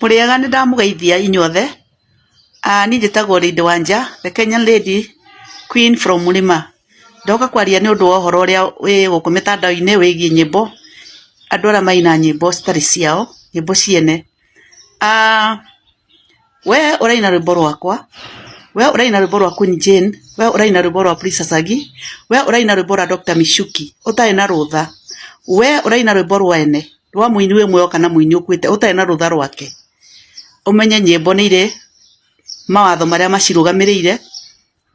Muriaga ni ndamugeithia inyuothe. Ni njitagwo Lady Wanja, the Kenyan lady queen from Mulima. Ndoka kwaria ni undu wa horo uria wi guku mitandao-ini wigie nyimbo. Andu aria maina nyimbo citari ciao, nyimbo ciene. We uraina rwimbo rwakwa. We uraina rwimbo rwa Queen Jane. We uraina rwimbo rwa Princess Agi. We uraina rwimbo rwa Dr. Mishuki. Utari na rutha. We uraina rwimbo rwene. Rwa muini we mwe kana muini ukwite. Utari na rutha rwake. Umenye nyimbo ni ire mawatho maria macirugamiriire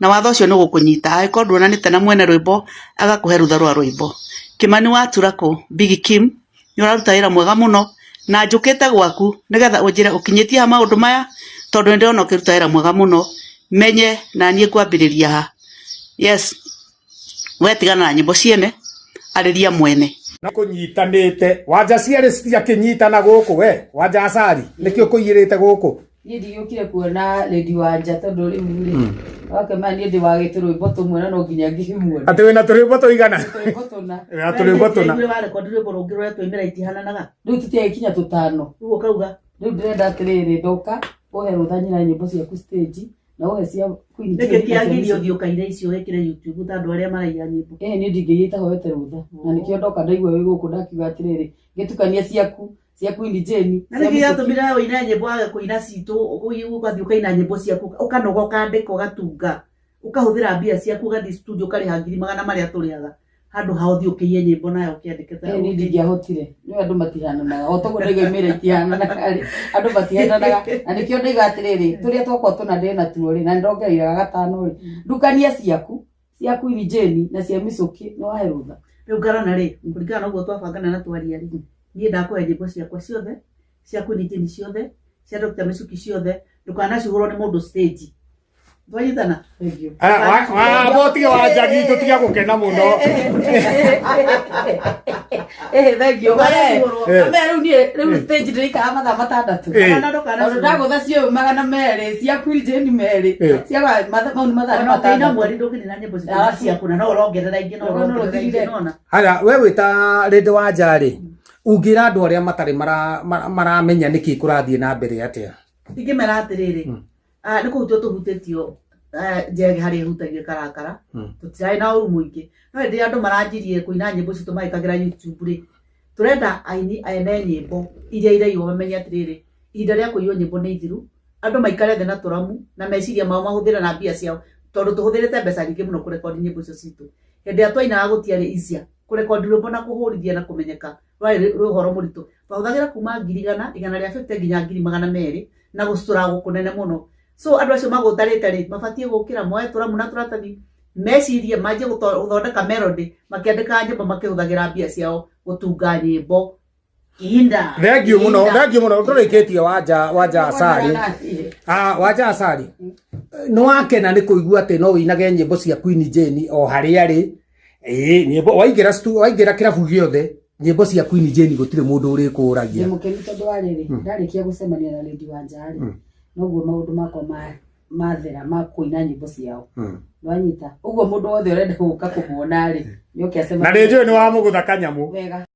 na watho ucio ni gukunyita agiko nduonanite na mwene rwimbo agakuhe rutha rwa rwimbo. Kimani wa Turako Big Kim ni uraruta wira mwega muno na njukite gwaku nigetha unjire ukinyitie ha maundu maya tondu ndona ukiruta wira mwega muno menye na nie kwambiriria ha. Yes, we tigana na nyimbo ciene ariria mwene na kunyitanite Wanja ciari cia kinyitana guku we Wanja Asali nikio kuyirite guku ni ndigukire kuona Lady Wanja tondu riu wake mani ndi wagitiro iboto mwe no nginya ngihimwe ati wina turibo tuigana turibo tuna ni wale kwa turibo rongiro yetu imira itihananaga riu tutie kinya tutano ugo kauga riu ndirenda atiriri ndoka uhe rutha nyina nyimbo cia ku stage na uhe cia Queen Jane kiagirio thiokaire icio wekire YouTube tandu aria maraiya nyimbo ni ndigiyita hoete rutha na nikio ndoka ndaigua wi guku ndakiuga atiriri gitukania ciaku cia Queen Jane na nigi yatumira ina nyimbo aga kuina citu ugathi ukaina nyimbo ciaku ukanoga ukandika ugatunga ukahuthira mbia ciaku ugathi studio kariha 100 maria turiaga handu hauthi ukiye nyimbo nayo ukiandikita ni ndigihotire ni andu matihananaga otogo ndiga imira itihananaga andu matihananaga na nikio ndiga atiriri turia twakwa tuna ndena tuori na ndongereiraga gatano ri ndukania ciaku cia Queen Jane na cia Micuki no wahe rutha riu ngarana ri kurikana na uguo twabangana na twaria ri nie ndakuhe nyimbo ciakwa ciothe cia Queen Jane ciothe cia Dr. Micuki ciothe ndukanacugurwo ni mundu stage twanyitana thank you botige Wanja gitu tiga gukena muno thank you riu stage ndika mathaa matandatu ona ndagutha cio magana meri cia Queen Jane meri cia mathaa matandatu mweri ndugina nyimbo ciaku na no urongerera ingi no urongerera ingi nona haya we wita Lady Wanja ri ungira andu aria matari maramenya niki kurathie na mbere atia ingimera atiriri ni kuhutio tuhutitio njege hari hutagio karakara tutirai na uru muingi no ndi andu maranjirie kuina nyimbo citu maikagira YouTube ri turenda aini ene nyimbo iria iraiyo bamenya atiriri ihinda ria kuiyo nyimbo ni ithiru andu maikare thina turamu na meciria mao mahuthira na mbia ciao tondu tuhuthirite mbeca nyingi muno kurekondi nyimbo icio citu hindi atwaina gutiari isia kurekondi rwimbo na kuhurithia na kumenyeka ruhoro muritu twahuthagira kuma 150 nginya 200 na gustura gukunene muno. So andu acio magutarite ri mabatie gukira moe turamu na turatathi mecirie maje guthondeka melody makiandika nyimbo makihuthagira mbia ciao gutunga nyimbo ihinda. Thank you muno turikitie Wanja Asali Wanja Asali no wakena ni kuigua ati no winage nyimbo cia Queen Jane o haria ri nyimbo waingira kirabu giothe nyimbo cia Queen Jane gutire mundu uri kuragia mukeni tondu wariri ndarikia gucemania na Lady Wanja ri noguo maundu makwa mathera makuina nyimbo ciao wanyita uguo mundu wothe urenda guka kumuona ri nyoke acemania na rinjo ni wa mugutha kanyamu wega.